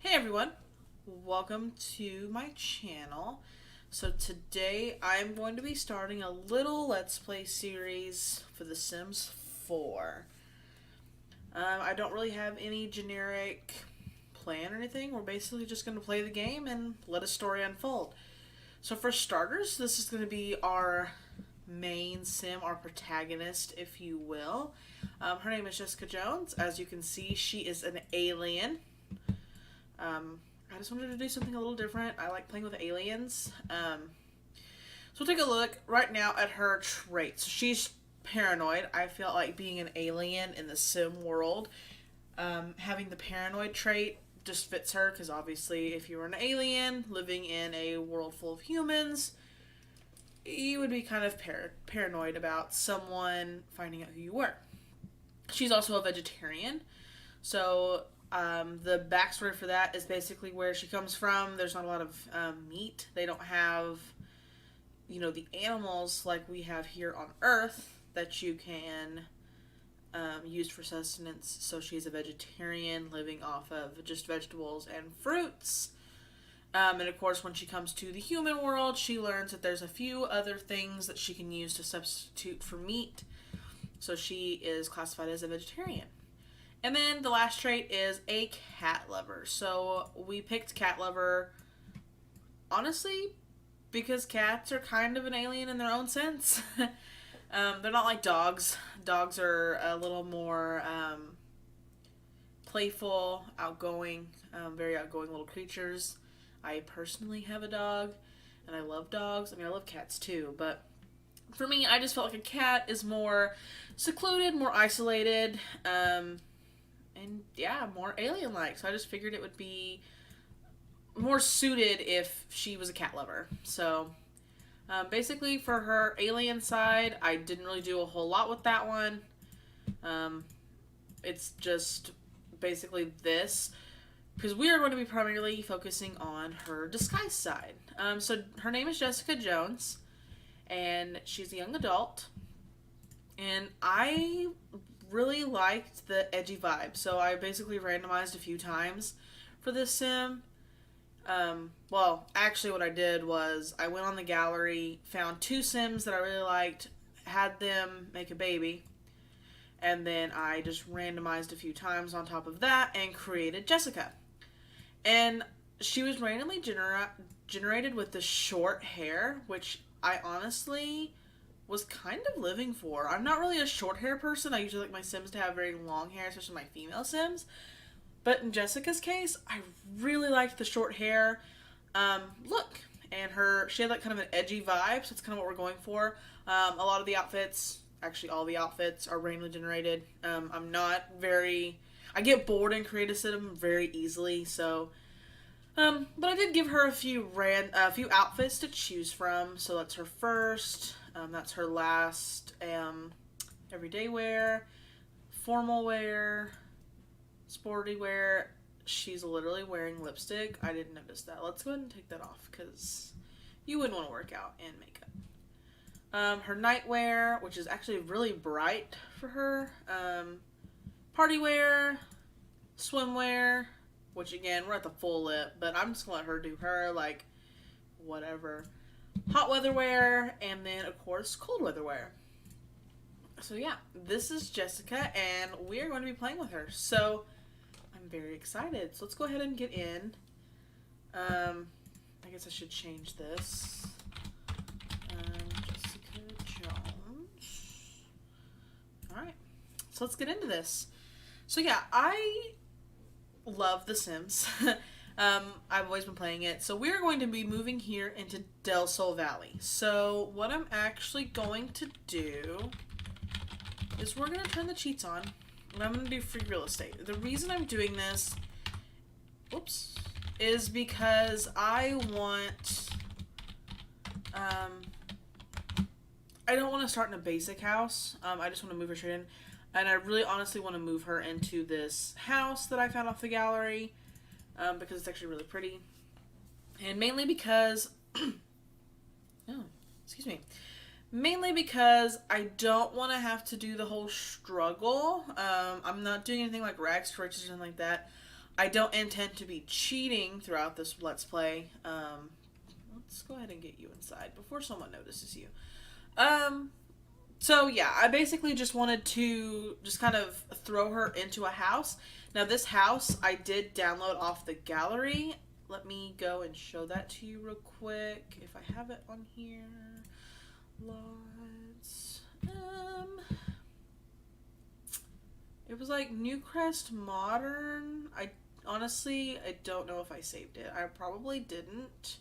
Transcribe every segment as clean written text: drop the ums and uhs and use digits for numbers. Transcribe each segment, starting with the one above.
Hey everyone, welcome to my channel. So today I'm going to be starting a little Let's Play series for The Sims 4. I don't really have any generic plan or anything. We're basically just going to play the game and let a story unfold. So for starters, this is going to be our main sim, our protagonist, if you will. Her name is Jessica Jones. As you can see, she is an alien. I just wanted to do something a little different. I like playing with aliens. So we'll take a look right now at her traits. She's paranoid. I felt like being an alien in the sim world, having the paranoid trait just fits her because obviously, if you were an alien living in a world full of humans, you would be kind of paranoid about someone finding out who you were. She's also a vegetarian, so the backstory for that is basically where she comes from. There's not a lot of meat. They don't have, the animals like we have here on Earth that you can use for sustenance. So she's a vegetarian living off of just vegetables and fruits. And of course, when she comes to the human world, she learns that there's a few other things that she can use to substitute for meat. So she is classified as a vegetarian. And then the last trait is a cat lover. So we picked cat lover, honestly, because cats are kind of an alien in their own sense. They're not like dogs. Dogs are a little more playful, outgoing, very outgoing little creatures. I personally have a dog, and I love dogs. I mean, I love cats too, but for me, I just felt like a cat is more secluded, more isolated, and yeah, more alien-like. So I just figured it would be more suited if she was a cat lover. So basically, for her alien side, I didn't really do a whole lot with that one. Um, it's just basically this, because we are going to be primarily focusing on her disguise side. So her name is Jessica Jones, and she's a young adult. And I really liked the edgy vibe, so I basically randomized a few times for this sim. Well, actually, what I did was I went on the gallery, found two sims that I really liked, had them make a baby, and then I just randomized a few times on top of that and created Jessica. And she was randomly generated with the short hair, which I honestly was kind of living for. I'm not really a short hair person. I usually like my Sims to have very long hair, especially my female Sims. But in Jessica's case, I really liked the short hair look. And she had like kind of an edgy vibe, so that's kind of what we're going for. A lot of the outfits, actually all the outfits, are randomly generated. I'm not very, I get bored in creative sim very easily, so but I did give her a few outfits to choose from. So that's her first. That's her last. Everyday wear, formal wear, sporty wear. She's literally wearing lipstick. I didn't notice that. Let's go ahead and take that off because you wouldn't want to work out in makeup. Her nightwear, which is actually really bright for her. Party wear, swimwear, which again, we're at the full lip, but I'm just gonna let her do her, like, whatever. Hot weather wear, and then, of course, cold weather wear. So, yeah, this is Jessica, and we are going to be playing with her. So, I'm very excited. So, let's go ahead and get in. I guess I should change this. Jessica Jones. Alright, so let's get into this. So, yeah, I love The Sims. I've always been playing it. So we're going to be moving here into Del Sol Valley. So what I'm actually going to do is we're going to turn the cheats on, and I'm going to do free real estate. The reason I'm doing this, is because I want, I don't want to start in a basic house. I just want to move her straight in. And I really honestly want to move her into this house that I found off the gallery, because it's actually really pretty. And mainly because, oh, excuse me. Mainly because I don't want to have to do the whole struggle. I'm not doing anything like rags to riches or anything like that. I don't intend to be cheating throughout this Let's Play. Let's go ahead and get you inside before someone notices you. Um, so yeah, I basically just wanted to just kind of throw her into a house. Now this house I did download off the gallery. Let me go and show that to you real quick if I have it on here. Lots. It was like Newcrest Modern. Honestly, I don't know if I saved it. I probably didn't.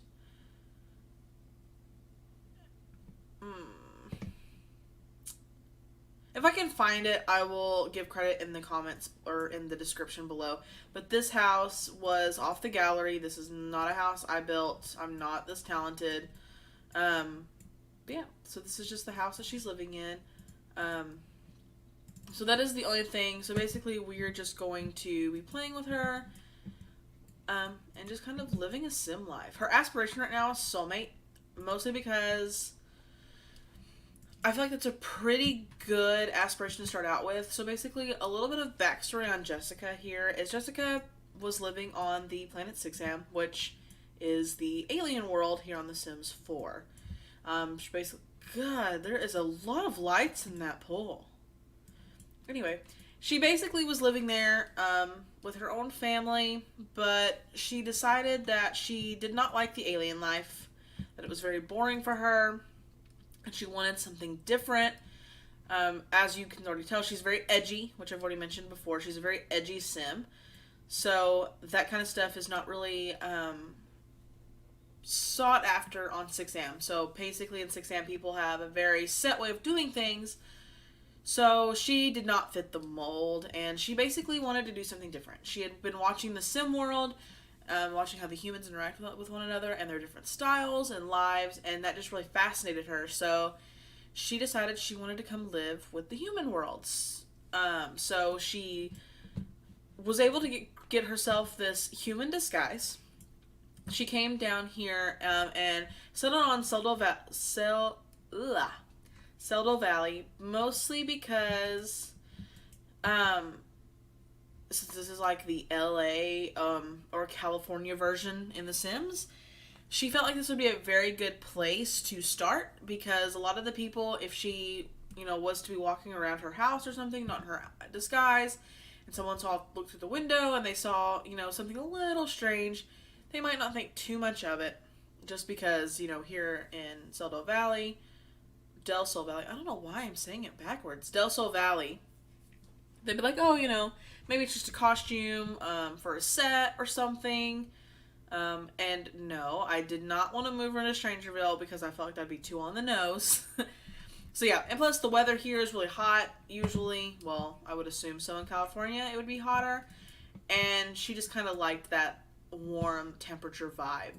If I can find it, I will give credit in the comments or in the description below. But this house was off the gallery. This is not a house I built. I'm not this talented. But yeah, so this is just the house that she's living in. So that is the only thing. So basically, we're just going to be playing with her, and just kind of living a sim life. Her aspiration right now is soulmate, mostly because I feel like that's a pretty good aspiration to start out with. So basically, a little bit of backstory on Jessica here is Jessica was living on the planet Sixam, which is the alien world here on The Sims 4. She basically, God, there is a lot of lights in that pool. Anyway, she basically was living there with her own family, but she decided that she did not like the alien life, that it was very boring for her, and she wanted something different. As you can already tell, she's very edgy, which I've already mentioned before. She's a very edgy sim. So that kind of stuff is not really sought after on 6am. So basically in 6am, people have a very set way of doing things. So she did not fit the mold, and she basically wanted to do something different. She had been watching the sim world, watching how the humans interact with one another and their different styles and lives, and that just really fascinated her. So she decided she wanted to come live with the human worlds. So she was able to get herself this human disguise. She came down here and settled on Seldal Valley, mostly because since this is like the LA or California version in The Sims, she felt like this would be a very good place to start, because a lot of the people, if she, was to be walking around her house or something, not in her disguise, and someone looked through the window and they saw, something a little strange, they might not think too much of it, just because, here in Seldal Valley, Del Sol Valley, I don't know why I'm saying it backwards, Del Sol Valley, they'd be like, oh, maybe it's just a costume for a set or something. And no, I did not want to move her into Strangerville because I felt like that'd be too on the nose. So yeah, and plus the weather here is really hot, usually. Well, I would assume so in California it would be hotter. And she just kind of liked that warm temperature vibe.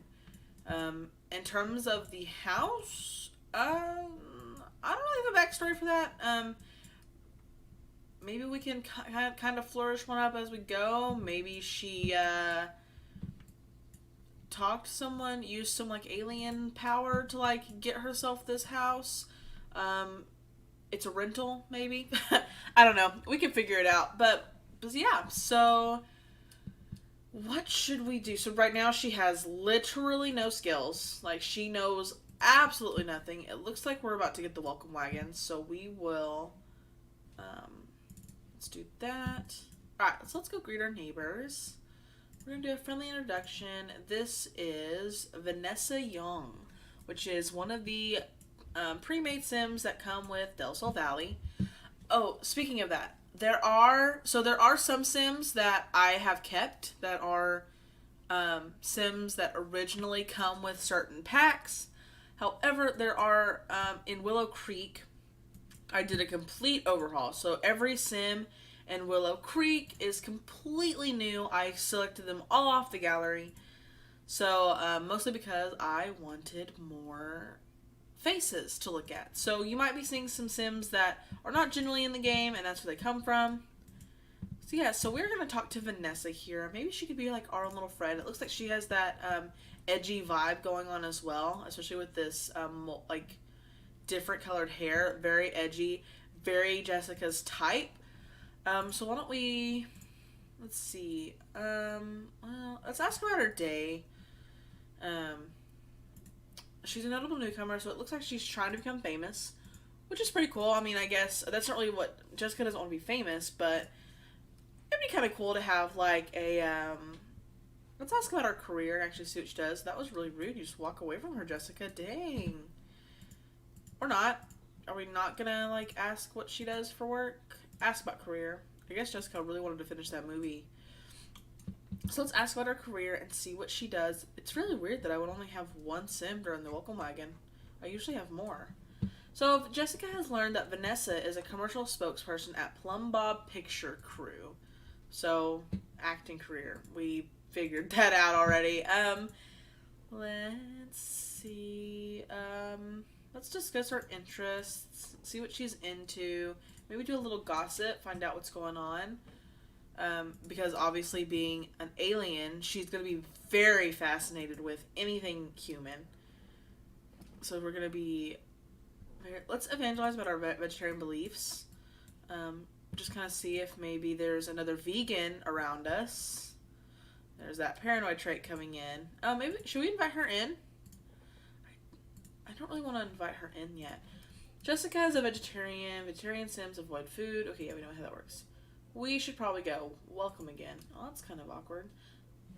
In terms of the house, I don't really have a backstory for that. Maybe we can kind of flourish one up as we go. Maybe she talked to someone, used some like alien power to like get herself this house. It's a rental, maybe. I don't know. We can figure it out. But yeah, so what should we do? So right now she has literally no skills. Like, she knows absolutely nothing. It looks like we're about to get the welcome wagon, so we will let's do that. Alright, so let's go greet our neighbors. We're gonna do a friendly introduction. This is Vanessa Young, which is one of the pre-made sims that come with Del Sol Valley. Oh, speaking of that, there are some sims that I have kept that are sims that originally come with certain packs. However, there are, in Willow Creek, I did a complete overhaul. So every sim in Willow Creek is completely new. I selected them all off the gallery. So, mostly because I wanted more faces to look at. So you might be seeing some sims that are not generally in the game, and that's where they come from. So yeah, so we're going to talk to Vanessa here. Maybe she could be like our own little friend. It looks like she has that edgy vibe going on as well, especially with this like different colored hair. Very edgy, very Jessica's type. So why don't we Let's see. Well, let's ask about her day. Um, she's a notable newcomer, so it looks like she's trying to become famous, which is pretty cool. I mean, I guess that's not really what Jessica doesn't want to be famous, but it'd be kind of cool to have like a. Let's ask about her career. Actually, see what she does. That was really rude. You just walk away from her, Jessica. Dang. Or not. Are we not gonna like ask what she does for work? Ask about career. I guess Jessica really wanted to finish that movie. So let's ask about her career and see what she does. It's really weird that I would only have one sim during the welcome wagon. I usually have more. So Jessica has learned that Vanessa is a commercial spokesperson at Plum Bob Picture Crew. So, acting career. We figured that out already. Let's see. Let's discuss her interests, see what she's into, maybe do a little gossip, find out what's going on. Because obviously, being an alien, she's going to be very fascinated with anything human. So we're going to be. Let's evangelize about our vegetarian beliefs. Just kind of see if maybe there's another vegan around us. There's that paranoid trait coming in. Maybe should we invite her in? I don't really want to invite her in yet. Jessica is a vegetarian. Vegetarian sims avoid food. Okay, yeah, we know how that works. We should probably go. Welcome again. Oh, that's kind of awkward.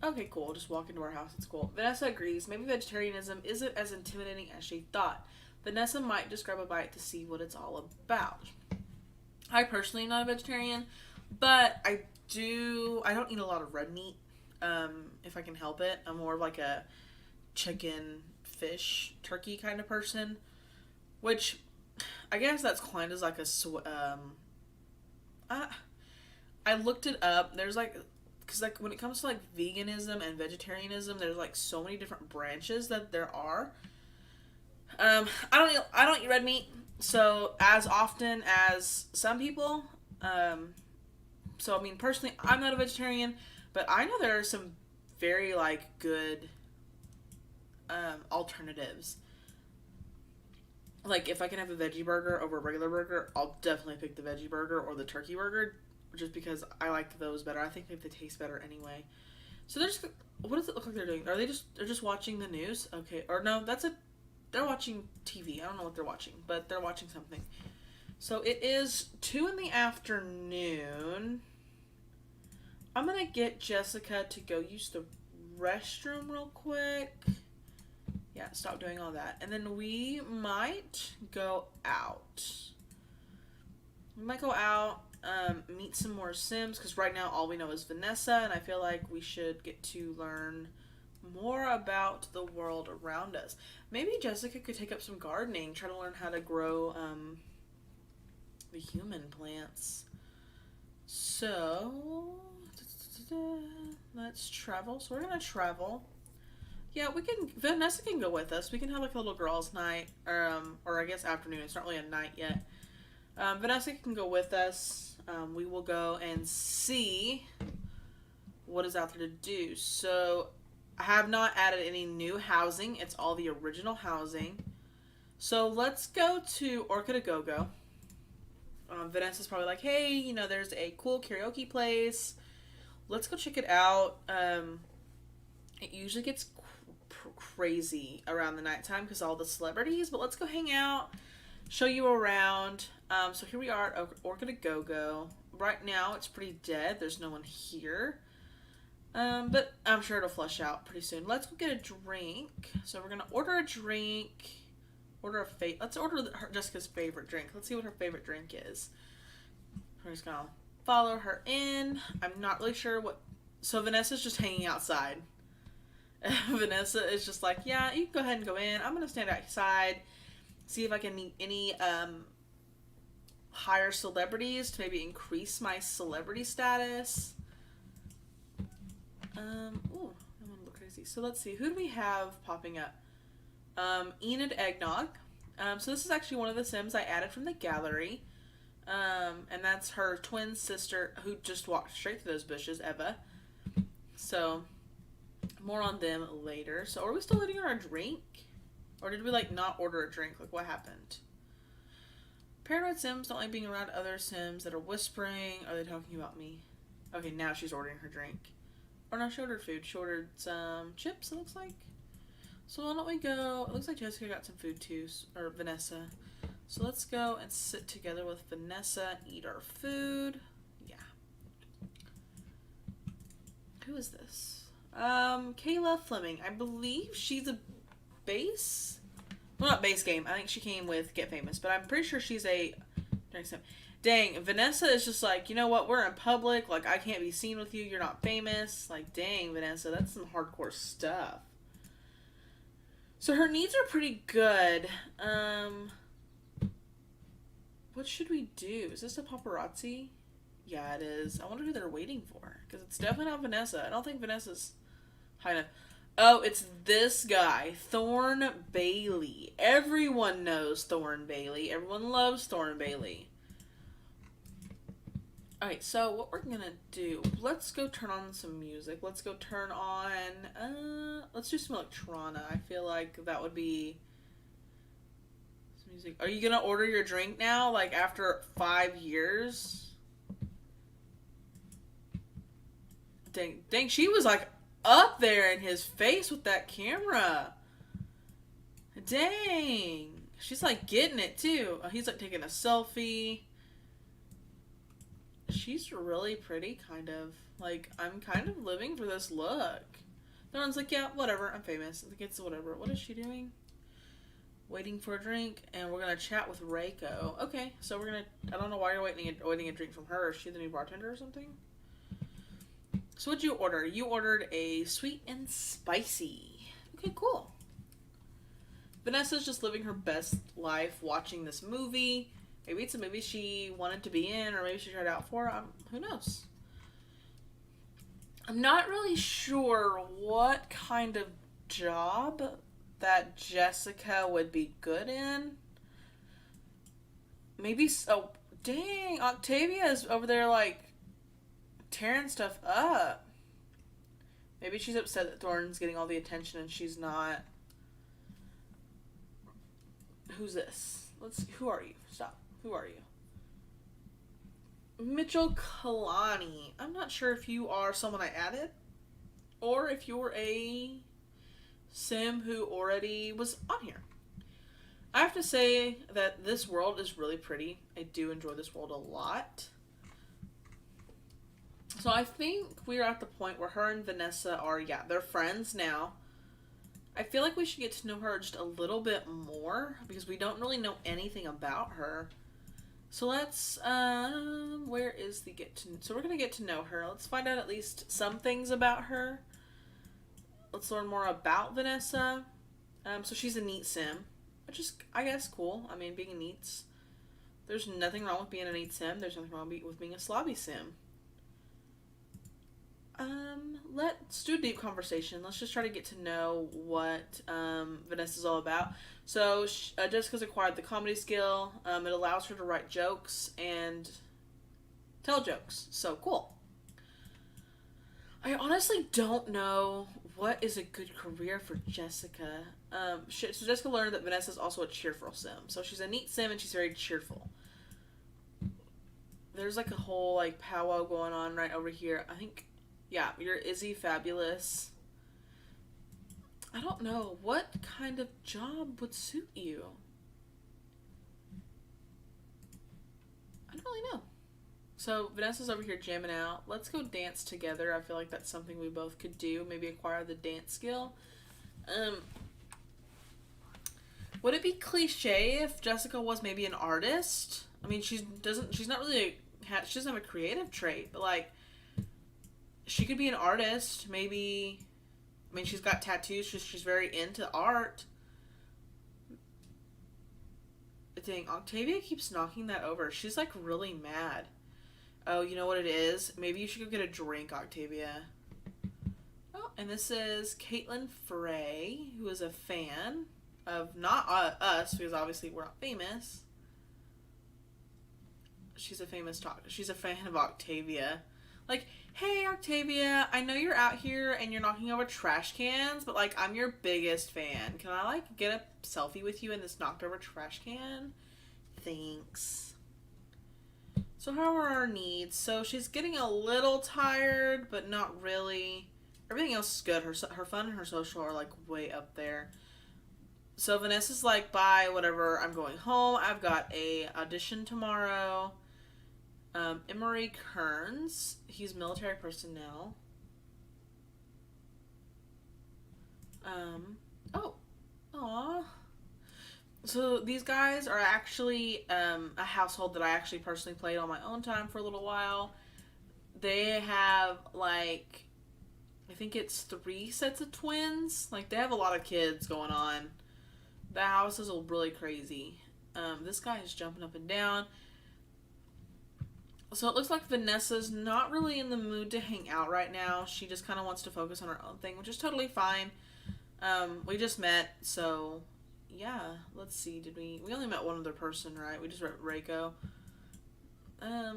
Okay, cool. Just walk into our house. It's cool. Vanessa agrees. Maybe vegetarianism isn't as intimidating as she thought. Vanessa might just grab a bite to see what it's all about. I personally am not a vegetarian, but I don't eat a lot of red meat, if I can help it. I'm more of like a chicken, fish, turkey kind of person, which I guess that's kind of like I looked it up. There's like, because like when it comes to like veganism and vegetarianism, there's like so many different branches that there are. I don't eat red meat, so as often as some people. So I mean, personally, I'm not a vegetarian, but I know there are some very like good alternatives. Like if I can have a veggie burger over a regular burger, I'll definitely pick the veggie burger or the turkey burger, just because I like those better. I think they taste better anyway. So they're just, what does it look like they're doing? They're just watching the news? Okay, or no, they're watching TV. I don't know what they're watching, but they're watching something. So it is 2 in the afternoon. I'm gonna get Jessica to go use the restroom real quick. Yeah, stop doing all that. And then we might go out. Meet some more Sims, because right now all we know is Vanessa, and I feel like we should get to learn more about the world around us. Maybe Jessica could take up some gardening, try to learn how to grow the human plants. So, let's travel. So we're gonna travel. Yeah, Vanessa can go with us. We can have like a little girls' night, or I guess afternoon. It's not really a night yet. Vanessa can go with us. We will go and see what is out there to do. So, I have not added any new housing. It's all the original housing. So, let's go to Orchid A Go-Go. Vanessa's probably like, hey, there's a cool karaoke place. Let's go check it out. It usually gets crazy around the nighttime because all the celebrities, but let's go hang out, show you around. So here we are at Orchid A Go-Go. Right now it's pretty dead. There's no one here. But I'm sure it'll flush out pretty soon. Let's go get a drink. So we're gonna order a drink. Let's order Jessica's favorite drink. Let's see what her favorite drink is. We're just gonna follow her in. I'm not really sure what. So Vanessa's just hanging outside. Vanessa is just like, yeah, you can go ahead and go in. I'm gonna stand outside, see if I can meet any higher celebrities to maybe increase my celebrity status. Ooh, I'm gonna look crazy. So let's see, who do we have popping up? Enid Eggnog. So this is actually one of the Sims I added from the gallery. And that's her twin sister who just walked straight through those bushes, Eva. So, more on them later. So, are we still waiting on our drink? Or did we, not order a drink? What happened? Paranoid Sims don't like being around other Sims that are whispering. Are they talking about me? Okay, now she's ordering her drink. Or no, she ordered food. She ordered some chips, it looks like. So why don't we go... It looks like Jessica got some food too, or Vanessa. So let's go and sit together with Vanessa and eat our food. Yeah. Who is this? Kayla Fleming. I believe she's a base... Well, not base game. I think she came with Get Famous, but I'm pretty sure she's a... Dang, Vanessa is just like, you know what, we're in public, like, I can't be seen with you, you're not famous. Like, dang, Vanessa, that's some hardcore stuff. So her needs are pretty good. What should we do? Is this a paparazzi? Yeah, it is. I wonder who they're waiting for, because it's definitely not Vanessa. I don't think Vanessa's high enough. Oh, it's this guy, Thorn Bailey. Everyone knows Thorn Bailey. Everyone loves Thorn Bailey. Alright, so what we're gonna do, let's go turn on some music. Let's go turn on, let's do some Electrona. I feel like that would be some music. Are you gonna order your drink now, like after 5 years? Dang, she was like up there in his face with that camera. Dang. She's like getting it too. Oh, he's like taking a selfie. She's really pretty, kind of. Like, I'm kind of living for this look. The one's like, yeah, whatever, I'm famous. I think it's whatever. What is she doing? Waiting for a drink, and we're gonna chat with Reiko. Okay, so we're gonna... I don't know why you're waiting a drink from her. Is she the new bartender or something? So what'd you order? You ordered a sweet and spicy. Okay, cool. Vanessa's just living her best life watching this movie. Maybe it's a movie she wanted to be in, or maybe she tried out for. Who knows? I'm not really sure what kind of job that Jessica would be good in. Maybe so. Dang, Octavia is over there like tearing stuff up. Maybe she's upset that Thorn's getting all the attention and she's not. Who's this? Who are you? Stop. Who are you? Mitchell Kalani. I'm not sure if you are someone I added or if you're a sim who already was on here. I have to say that this world is really pretty. I do enjoy this world a lot. So I think we're at the point where her and Vanessa are, yeah, they're friends now. I feel like we should get to know her just a little bit more because we don't really know anything about her. So let's, where is the so we're going to get to know her. Let's find out at least some things about her. Let's learn more about Vanessa. So she's a neat sim, which is, I guess, cool. I mean, being a neats, there's nothing wrong with being a neat sim. There's nothing wrong with being a slobby sim. Let's do a deep conversation. Let's just try to get to know what Vanessa's all about. So Jessica's acquired the comedy skill. It allows her to write jokes and tell jokes. So cool. I honestly don't know what is a good career for Jessica. So Jessica learned that Vanessa's also a cheerful sim. So she's a neat sim and she's very cheerful. There's like a whole like powwow going on right over here. I think... Yeah, you're Izzy Fabulous. I don't know. What kind of job would suit you? I don't really know. So, Vanessa's over here jamming out. Let's go dance together. I feel like that's something we both could do. Maybe acquire the dance skill. Would it be cliche if Jessica was maybe an artist? I mean, she's not really she doesn't have a creative trait, but like, she could be an artist, maybe. I mean, she's got tattoos. She's very into art. Dang, Octavia keeps knocking that over. She's, like, really mad. Oh, you know what it is? Maybe you should go get a drink, Octavia. Oh, and this is Caitlin Frey, who is a fan of, not us, because obviously we're not famous. She's a she's a fan of Octavia. Like, hey, Octavia, I know you're out here and you're knocking over trash cans, but, like, I'm your biggest fan. Can I, like, get a selfie with you in this knocked over trash can? Thanks. So how are our needs? So she's getting a little tired, but not really. Everything else is good. Her fun and her social are like way up there. So Vanessa's like, bye, whatever. I'm going home. I've got a audition tomorrow. Emery Kearns, he's military personnel. Oh, aw. So these guys are actually a household that I actually personally played on my own time for a little while. They have like, I think it's 3 sets of twins. Like they have a lot of kids going on. The house is really crazy. This guy is jumping up and down. So it looks like Vanessa's not really in the mood to hang out right now. She just kind of wants to focus on her own thing, which is totally fine. We just met, so yeah. Let's see. We only met one other person, right? We just met Reiko. I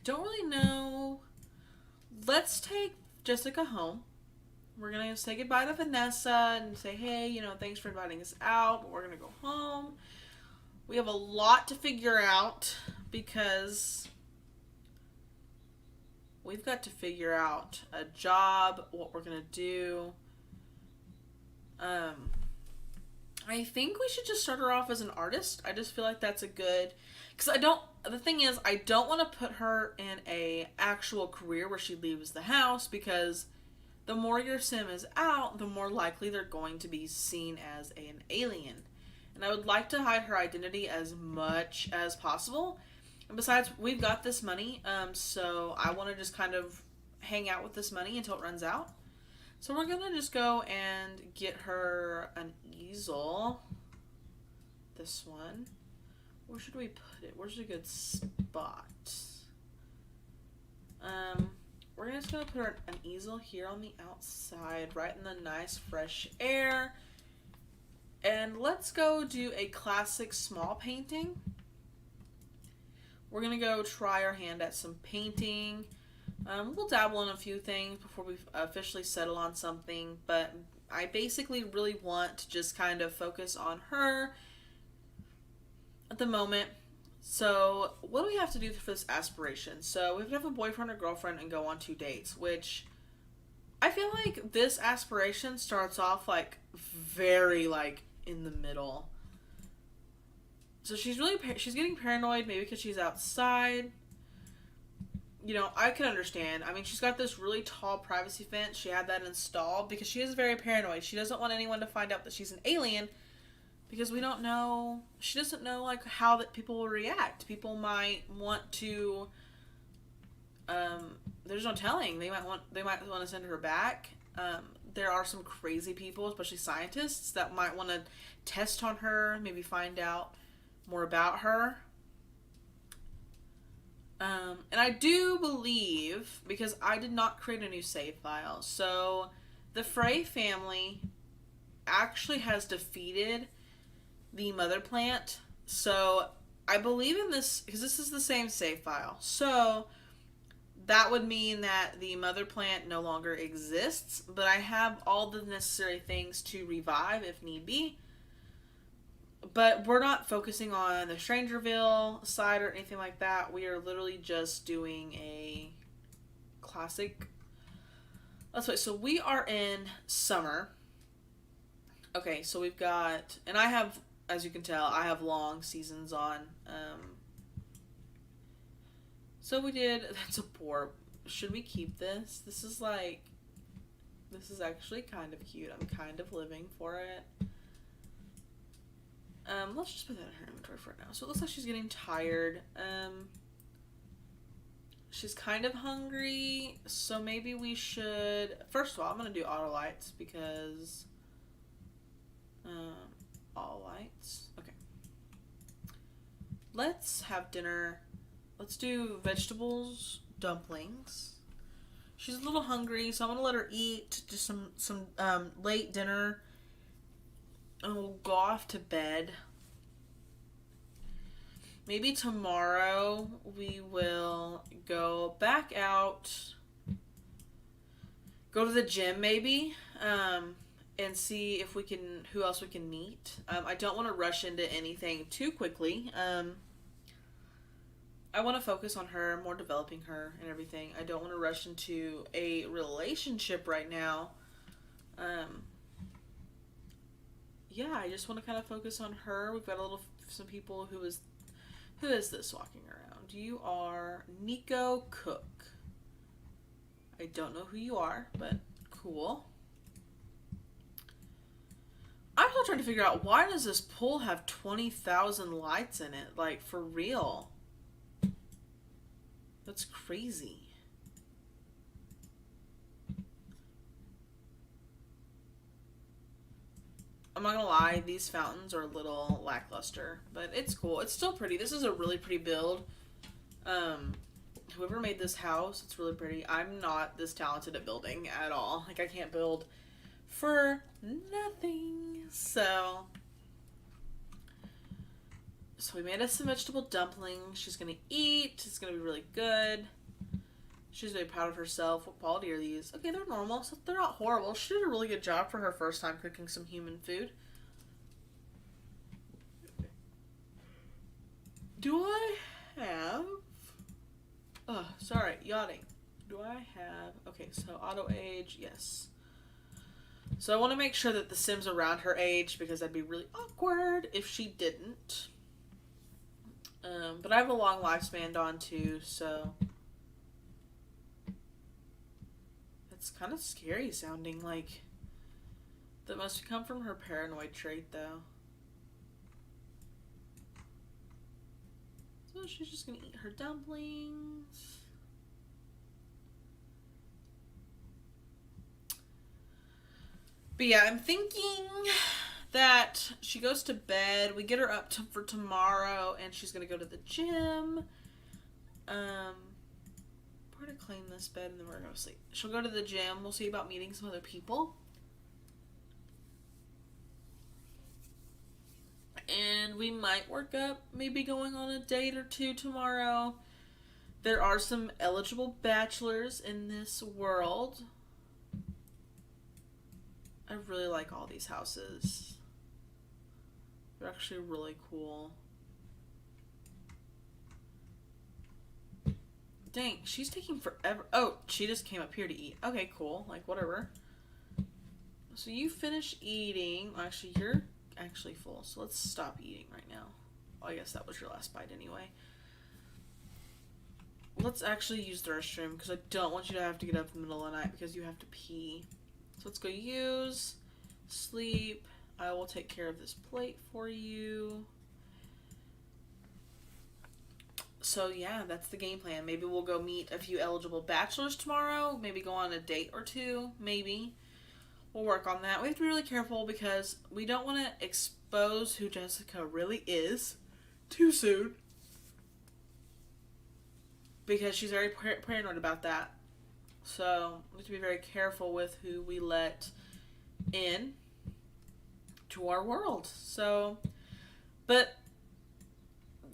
don't really know. Let's take Jessica home. We're gonna say goodbye to Vanessa and say, hey, thanks for inviting us out, but we're gonna go home. We have a lot to figure out because we've got to figure out a job, what we're gonna do. I think we should just start her off as an artist. I just feel like that's a good, because the thing is, I don't want to put her in a actual career where she leaves the house, because the more your sim is out, the more likely they're going to be seen as an alien. And I would like to hide her identity as much as possible. And besides, we've got this money, so I want to just kind of hang out with this money until it runs out. So we're going to just go and get her an easel. This one. Where should we put it? Where's a good spot? We're just going to put her an easel here on the outside, right in the nice fresh air. And let's go do a classic small painting. We're going to go try our hand at some painting. We'll dabble in a few things before we officially settle on something, but I basically really want to just kind of focus on her at the moment. So what do we have to do for this aspiration? So we have to have a boyfriend or girlfriend and go on 2 dates, which I feel like this aspiration starts off like very like in the middle. So she's getting paranoid, maybe because she's outside. I can understand. I mean, she's got this really tall privacy fence. She had that installed because she is very paranoid. She doesn't want anyone to find out that she's an alien, because we don't know. She doesn't know like how that people will react. People might want to. There's no telling. They might want to send her back. There are some crazy people, especially scientists, that might want to test on her, maybe find out more about her. And I do believe, because I did not create a new save file, so the Frey family actually has defeated the mother plant. So I believe in this, because this is the same save file. So that would mean that the mother plant no longer exists, but I have all the necessary things to revive if need be. But we're not focusing on the Strangerville side or anything like that. We are literally just doing a classic. Let's wait. So we are in summer. Okay, so we've got, and I have, as you can tell, I have long seasons on. So we did, that's a poor, should we keep this? This is actually kind of cute. I'm kind of living for it. Let's just put that in her inventory for now. So it looks like she's getting tired. She's kind of hungry, so maybe we should, first of all, I'm going to do auto lights because, all lights, okay. Let's have dinner. Let's do vegetables, dumplings. She's a little hungry, so I'm going to let her eat just some late dinner. And we'll go off to bed. Maybe tomorrow we will go back out, go to the gym maybe, and see if we can, who else we can meet. I don't want to rush into anything too quickly. I want to focus on her, more developing her and everything. I don't want to rush into a relationship right now. Yeah, I just want to kind of focus on her. We've got some people. Who is this walking around? You are Nico Cook. I don't know who you are, but cool. I'm still trying to figure out, why does this pool have 20,000 lights in it? Like, for real. That's crazy. I'm not gonna lie, these fountains are a little lackluster, but it's cool. It's still pretty. This is a really pretty build. Whoever made this house, it's really pretty. I'm not this talented at building at all. Like, I can't build for nothing. So we made us some vegetable dumplings. She's gonna eat. It's gonna be really good. She's really proud of herself. What quality are these? Okay, they're normal, so they're not horrible. She did a really good job for her first time cooking some human food. Do I have... Oh, sorry, yachting. Do I have... Okay, so auto age, yes. So I want to make sure that the Sims around her age, because that'd be really awkward if she didn't. But I have a long lifespan, Dawn, too, so... It's kind of scary sounding, like... That must come from her paranoid trait, though. So she's just gonna eat her dumplings. But yeah, I'm thinking that she goes to bed. We get her up for tomorrow, and she's gonna go to the gym. We're gonna clean this bed, and then we're gonna sleep. She'll go to the gym. We'll see about meeting some other people. And we might work up maybe going on a date or two tomorrow. There are some eligible bachelors in this world. I really like all these houses. They're actually really cool. Dang, she's taking forever. Oh, she just came up here to eat. Okay, cool. Like, whatever. So you finish eating. Actually, you're actually full, so let's stop eating right now. Well, I guess that was your last bite anyway. Let's actually use the restroom, because I don't want you to have to get up in the middle of the night because you have to pee. So let's go use, sleep. I will take care of this plate for you. So yeah, that's the game plan. Maybe we'll go meet a few eligible bachelors tomorrow. Maybe go on a date or two, maybe. We'll work on that. We have to be really careful because we don't want to expose who Jessica really is too soon. Because she's very paranoid about that. So we have to be very careful with who we let in to our world. So, but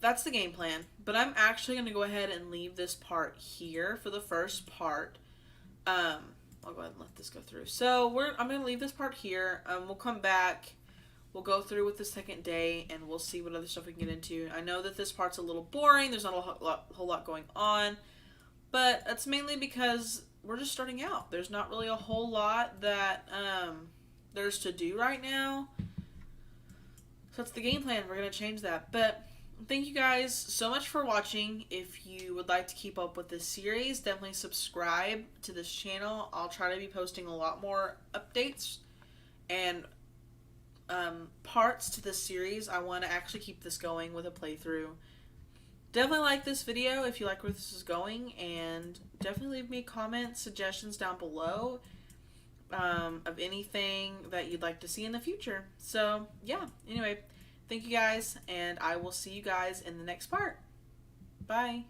that's the game plan. But I'm actually going to go ahead and leave this part here for the first part. I'll go ahead and let this go through. So I'm going to leave this part here. We'll come back. We'll go through with the second day, and we'll see what other stuff we can get into. I know that this part's a little boring. There's not a whole lot going on. But that's mainly because we're just starting out. There's not really a whole lot that there's to do right now. So that's the game plan. We're going to change that. But thank you guys so much for watching. If you would like to keep up with this series, definitely subscribe to this channel. I'll try to be posting a lot more updates and parts to this series. I want to actually keep this going with a playthrough. Definitely like this video if you like where this is going, and definitely leave me comments, suggestions down below of anything that you'd like to see in the future. So yeah, anyway, thank you guys, and I will see you guys in the next part. Bye.